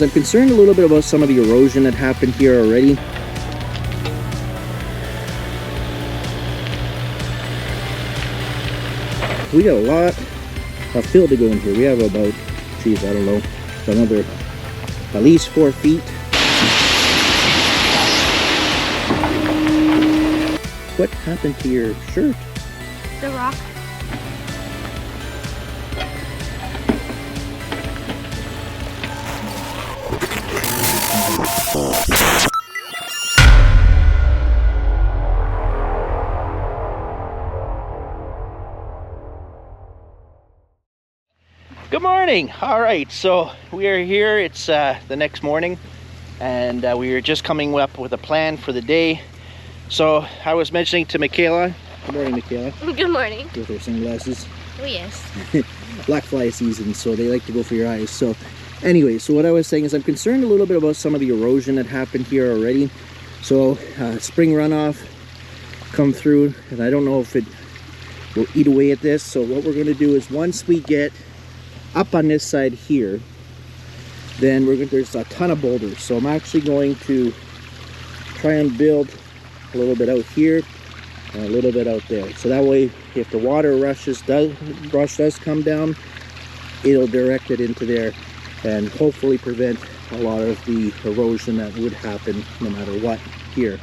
I'm concerned a little bit about some of the erosion that happened here already. We got a lot of fill to go in here. We have about, geez, I don't know, another at least 4 feet. What happened to your shirt? The rock. Good morning. All right, so we are here. It's the next morning, and we are just coming up with a plan for the day. So I was mentioning to Michaela. Good morning, Michaela. Good morning. With her sunglasses. Oh yes. Black fly season, so they like to go for your eyes. So anyway, so what I was saying is I'm concerned a little bit about some of the erosion that happened here already. So spring runoff come through, and I don't know if it will eat away at this. So what we're going to do is once we get up on this side here, then there's a ton of boulders. So I'm actually going to try and build a little bit out here and a little bit out there. So that way, if the water rush does come down, it'll direct it into there and hopefully prevent a lot of the erosion that would happen no matter what here.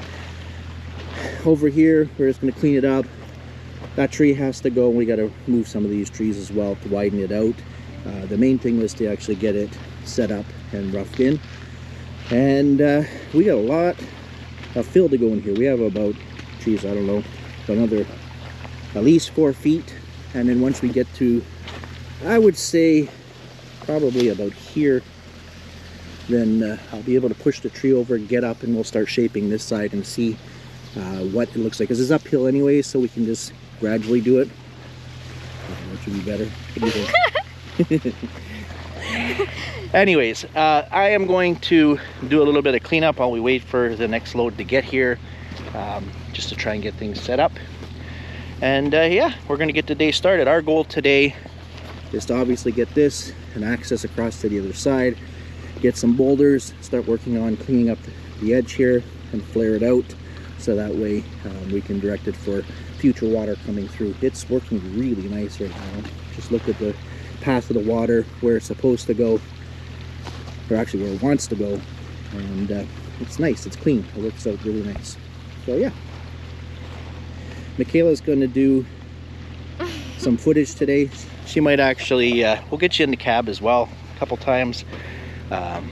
Over here, we're just going to clean it up. That tree has to go. We got to move some of these trees as well to widen it out. The main thing was to actually get it set up and roughed in. And we got a lot of fill to go in here. We have about, geez, I don't know, another at least 4 feet. And then once we get to, I would say, probably about here, then I'll be able to push the tree over, get up, and we'll start shaping this side and see what it looks like. Because it's uphill anyway, so we can just gradually do it. That should be better. What do you think? Anyways, I am going to do a little bit of cleanup while we wait for the next load to get here, just to try and get things set up. And yeah, we're going to get the day started. Our goal today is to obviously get this and access across to the other side, get some boulders, start working on cleaning up the edge here and flare it out, so that way we can direct it for future water coming through. It's working really nice right now. Just look at the path of the water, where it's supposed to go, or actually where it wants to go, and it's nice, it's clean, it works out really nice. So yeah, Michaela's going to do some footage today. She might actually, we'll get you in the cab as well a couple times. I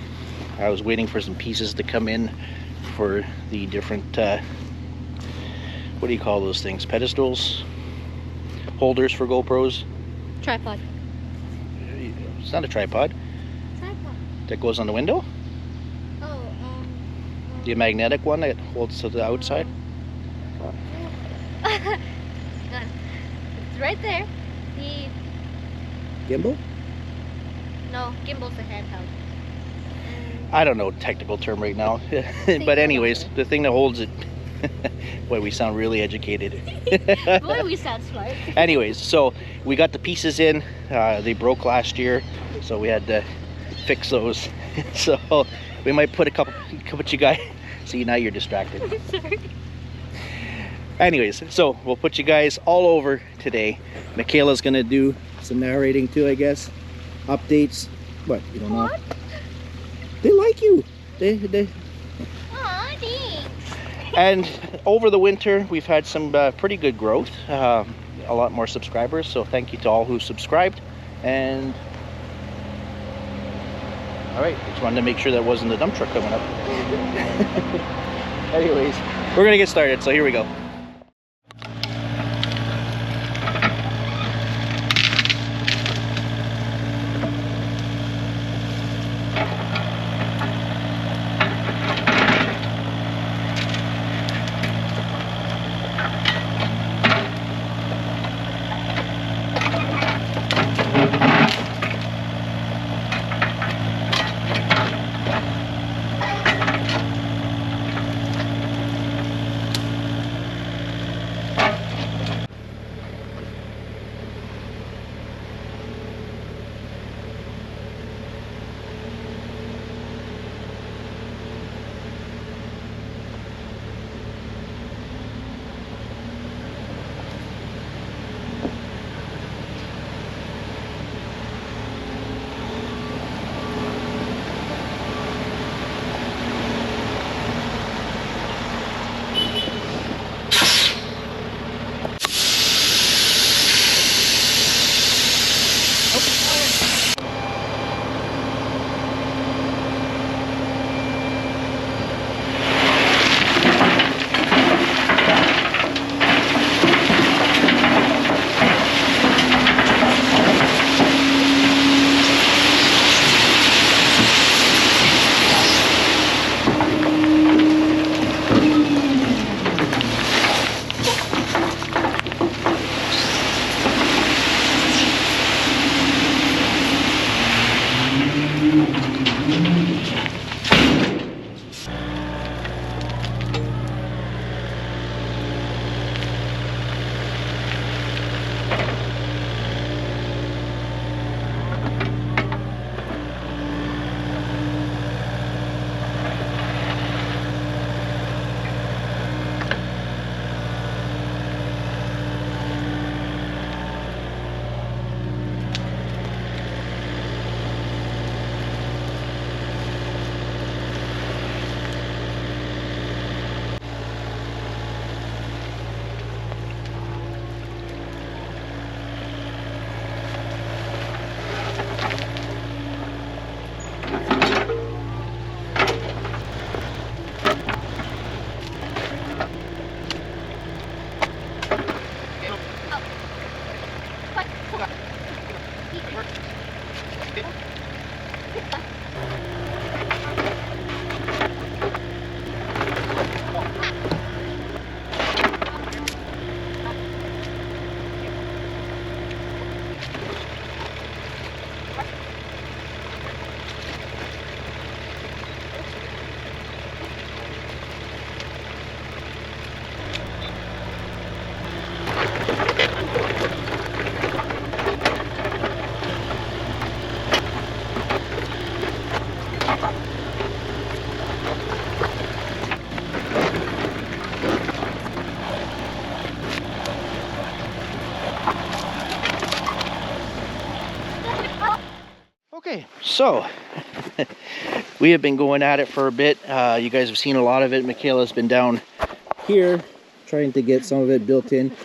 was waiting for some pieces to come in for the different, what do you call those things, pedestals, holders for GoPros? Tripod. It's not a tripod. Tripod. That goes on the window? Oh, The magnetic one that holds to the outside? It's right there. The Gimbal? no, gimbal's the handheld. I don't know technical term right now. But anyways, the thing that holds it. Boy, we sound really educated. Boy, we sound smart. Anyways, so we got the pieces in. They broke last year, so we had to fix those. So we might put a couple you guys. See, now you're distracted. Sorry. Anyways, so we'll put you guys all over today. Michaela's gonna do some narrating too, I guess. Updates. What? You don't know? What? They like you. They. Aw, thanks. And over the winter, we've had some pretty good growth, a lot more subscribers, so thank you to all who subscribed. And all right, just wanted to make sure that wasn't the dump truck coming up. Anyways, we're gonna get started, so here we go. Okay, so we have been going at it for a bit. You guys have seen a lot of it. Michaela's been down here trying to get some of it built in.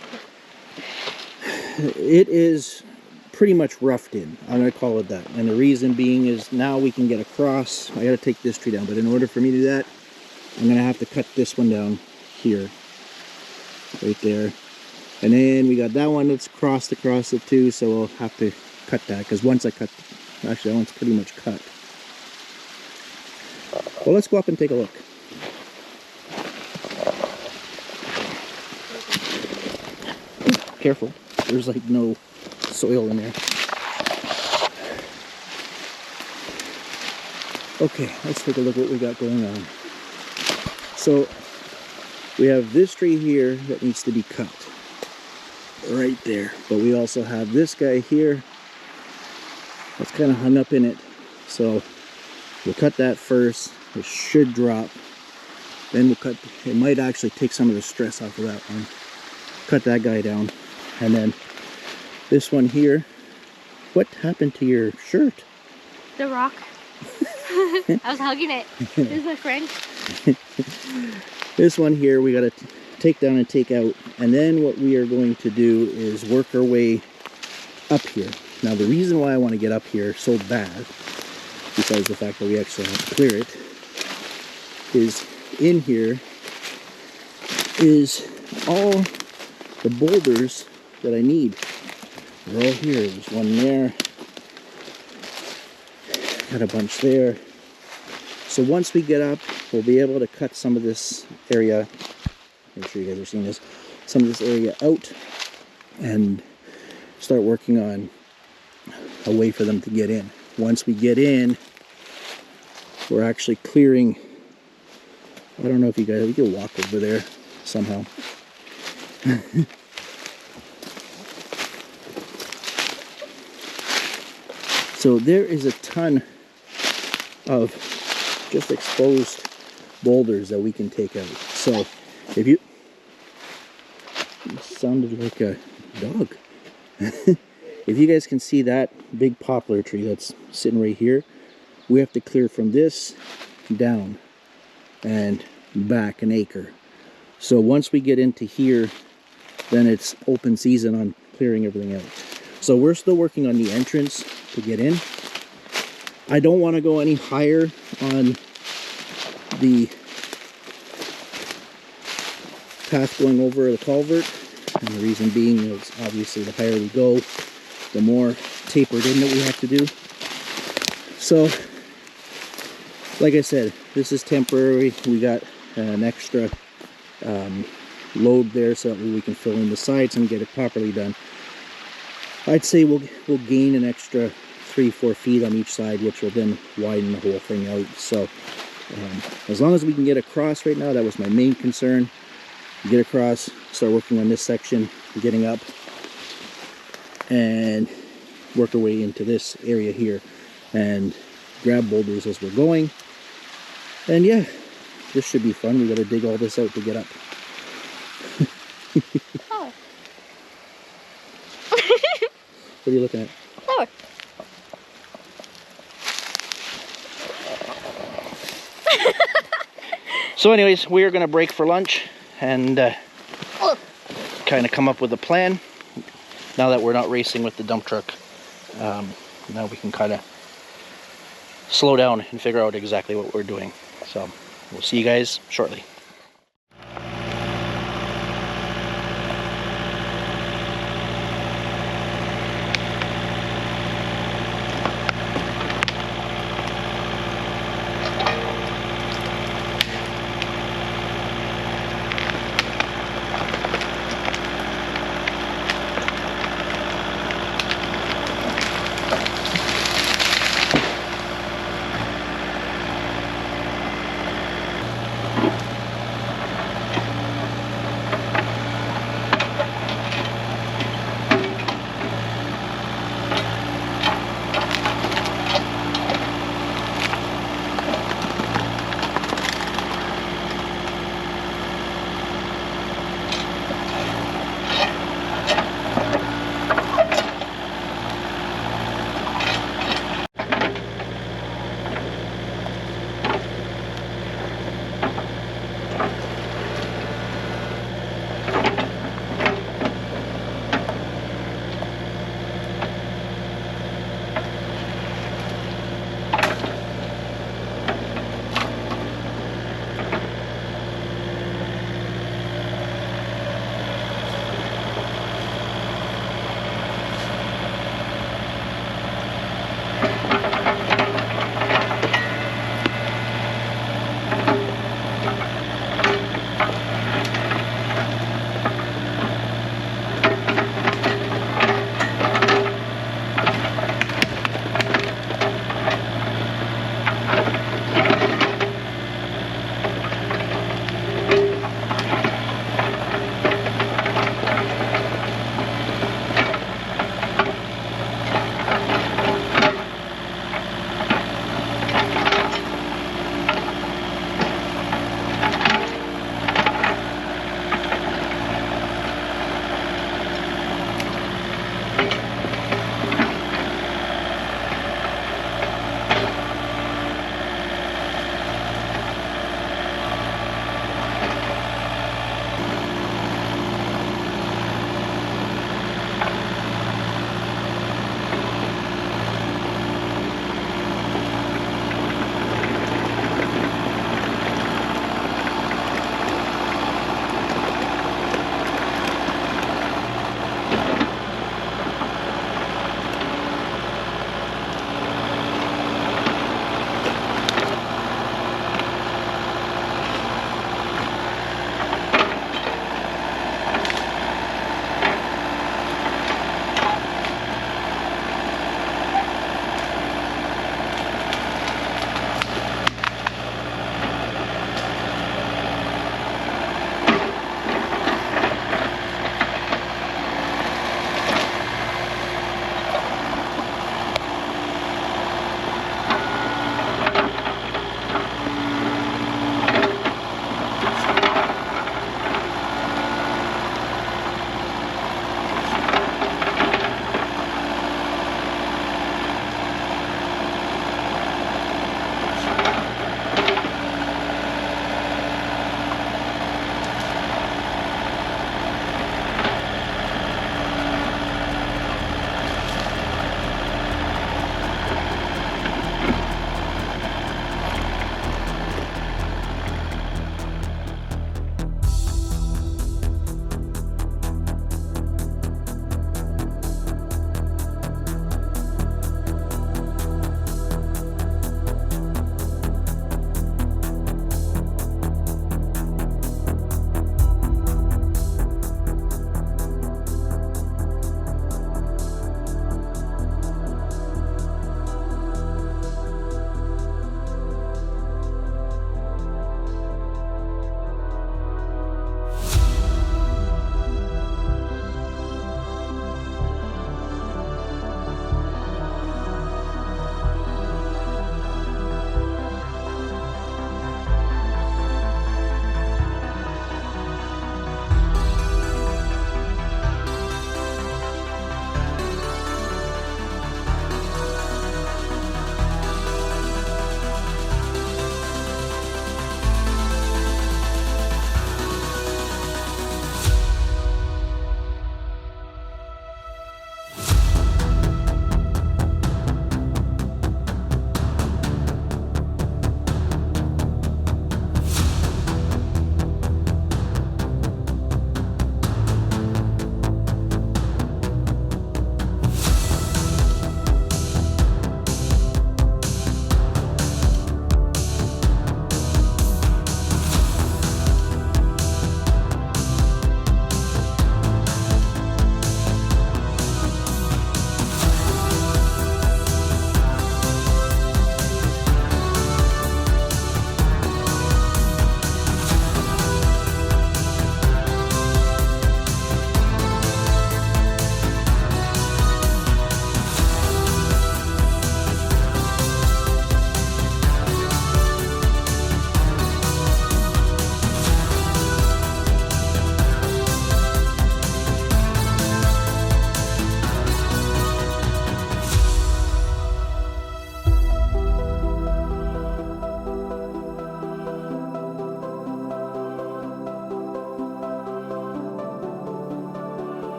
It is pretty much roughed in. I'm going to call it that. And the reason being is now we can get across. I got to take this tree down, but in order for me to do that, I'm going to have to cut this one down here. Right there. And then we got that one that's crossed across it too, so we'll have to cut that, because once I cut, actually that one's pretty much cut. Well, let's go up and take a look. Careful, there's like no soil in there. Okay, let's take a look at what we got going on. So we have this tree here that needs to be cut right there, but we also have this guy here that's kind of hung up in it, so we'll cut that first. It should drop, then we'll cut, it might actually take some of the stress off of that one. Cut that guy down, and then this one here. What happened to your shirt? The rock. I was hugging it. This is my friend. This one here we got to take down and take out, and then what we are going to do is work our way up here. Now the reason why I want to get up here so bad, besides the fact that we actually have to clear it, is in here is all the boulders that I need. They're all here. There's one there, got a bunch there. So once we get up, we'll be able to cut some of this area, make sure you guys are seeing this, some of this area out, and start working on a way for them to get in. Once we get in, we're actually clearing, I don't know if you guys, we can walk over there somehow. So there is a ton of just exposed boulders that we can take out. So if you, it sounded like a dog. If you guys can see that big poplar tree that's sitting right here, we have to clear from this down and back an acre. So once we get into here, then it's open season on clearing everything out. So we're still working on the entrance to get in. I don't want to go any higher on the path going over the culvert, and the reason being is obviously the higher we go, the more tapered in that we have to do. So like I said, this is temporary. We got an extra load there so that we can fill in the sides and get it properly done. I'd say we'll gain an extra 3-4 feet on each side, which will then widen the whole thing out. So as long as we can get across right now, that was my main concern. Get across, start working on this section, getting up, and work our way into this area here and grab boulders as we're going. And yeah, this should be fun. We got to dig all this out to get up. Oh. What are you looking at? Flower. So anyways, we are going to break for lunch and kind of come up with a plan. Now that we're not racing with the dump truck, now we can kind of slow down and figure out exactly what we're doing. So we'll see you guys shortly.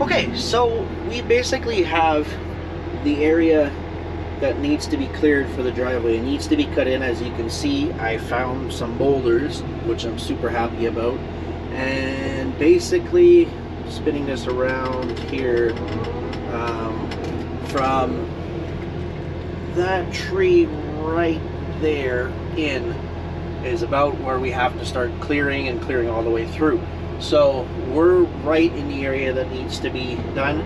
Okay, so we basically have the area that needs to be cleared for the driveway. It needs to be cut in. As you can see, I found some boulders, which I'm super happy about. And basically, spinning this around here, from that tree right there in is about where we have to start clearing and clearing all the way through. So we're right in the area that needs to be done.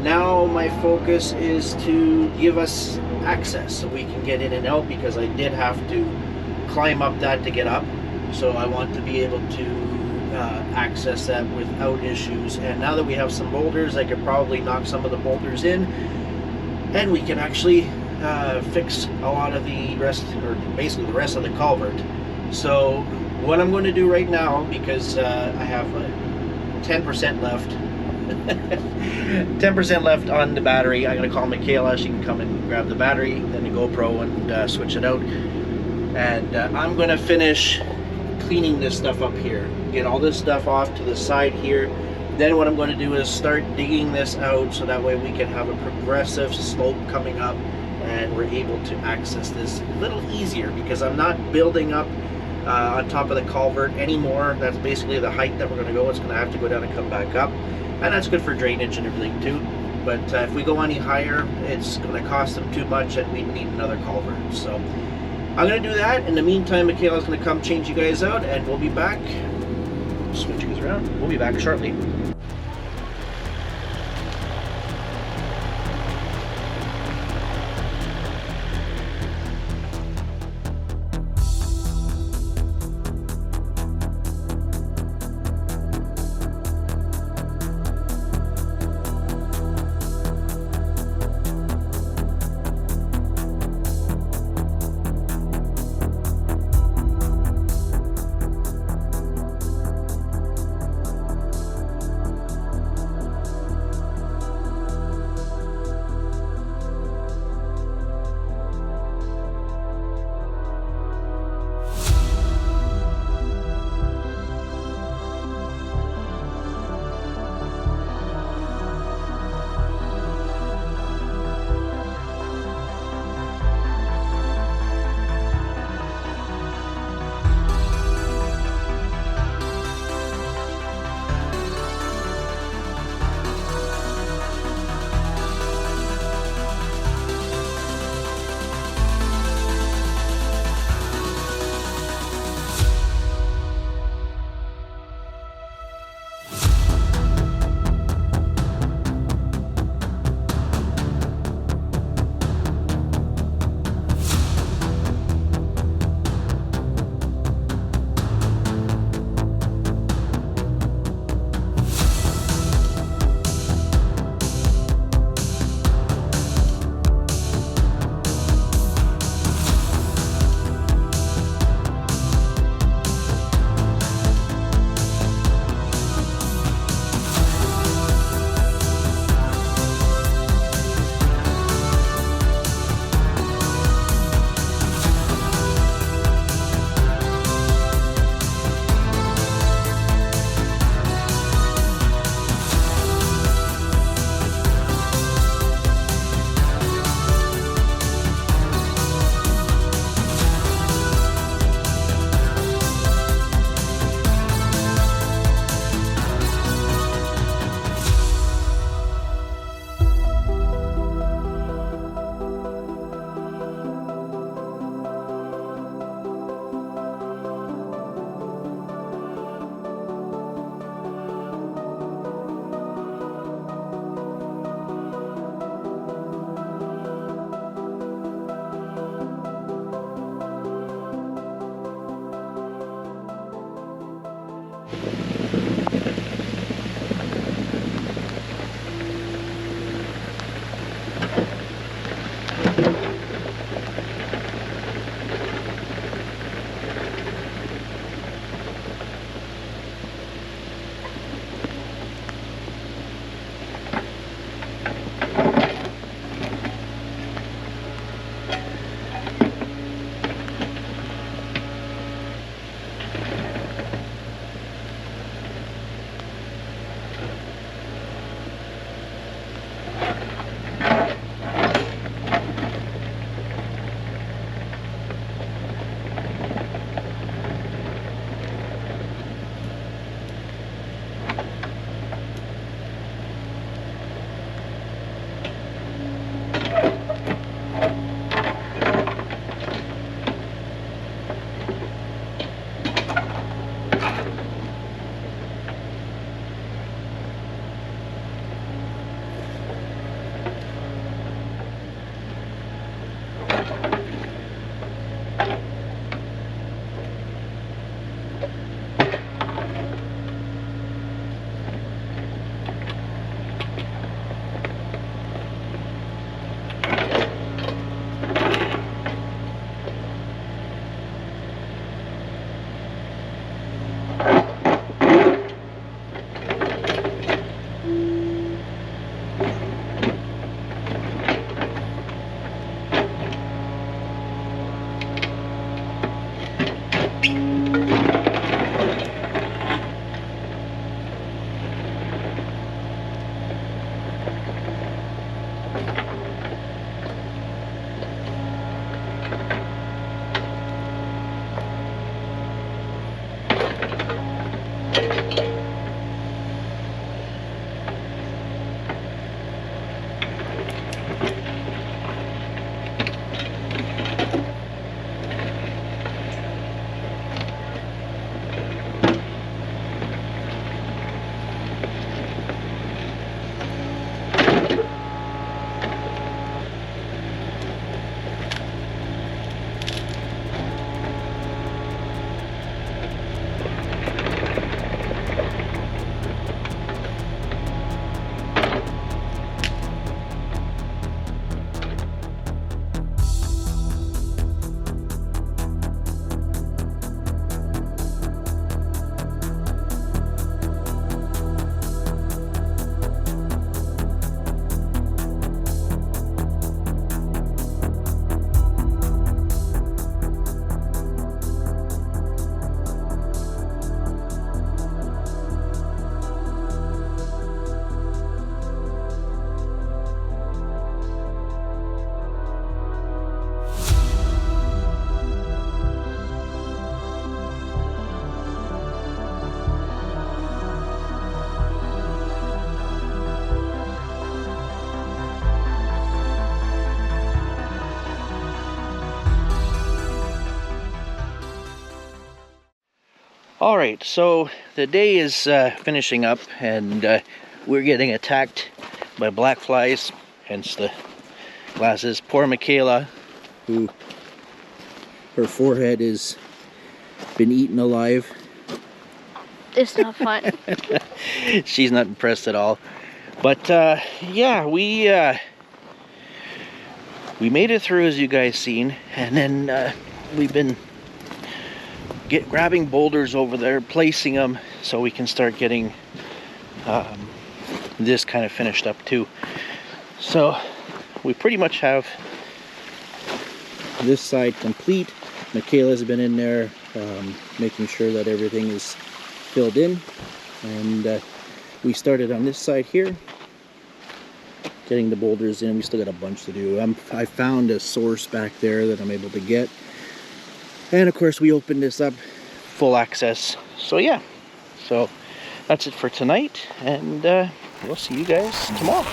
Now my focus is to give us access so we can get in and out, because I did have to climb up that to get up. So I want to be able to access that without issues. And now that we have some boulders, I could probably knock some of the boulders in, and we can actually fix a lot of the rest, or basically the rest of the culvert. So what I'm going to do right now, because I have 10% left 10% left on the battery, I'm going to call Michaela. She can come and grab the battery, then the GoPro, and switch it out. And I'm going to finish cleaning this stuff up here, get all this stuff off to the side here. Then what I'm going to do is start digging this out, so that way we can have a progressive slope coming up, and we're able to access this a little easier, because I'm not building up on top of the culvert anymore. That's basically the height that we're going to go. It's going to have to go down and come back up, and that's good for drainage and everything too. But if we go any higher, it's going to cost them too much, and we need another culvert. So I'm going to do that. In the meantime, Michaela's going to come change you guys out, and we'll be back. Switch you guys around. We'll be back shortly. All right, so the day is finishing up, and we're getting attacked by black flies, hence the glasses. Poor Michaela, who her forehead has been eaten alive. It's not fun. She's not impressed at all. But yeah, we made it through, as you guys seen, and then we've been grabbing boulders over there, placing them so we can start getting this kind of finished up too. So we pretty much have this side complete. Michaela's been in there making sure that everything is filled in, and we started on this side here getting the boulders in. We still got a bunch to do. I found a source back there that I'm able to get. And of course we opened this up, full access. So yeah, so that's it for tonight, and we'll see you guys tomorrow.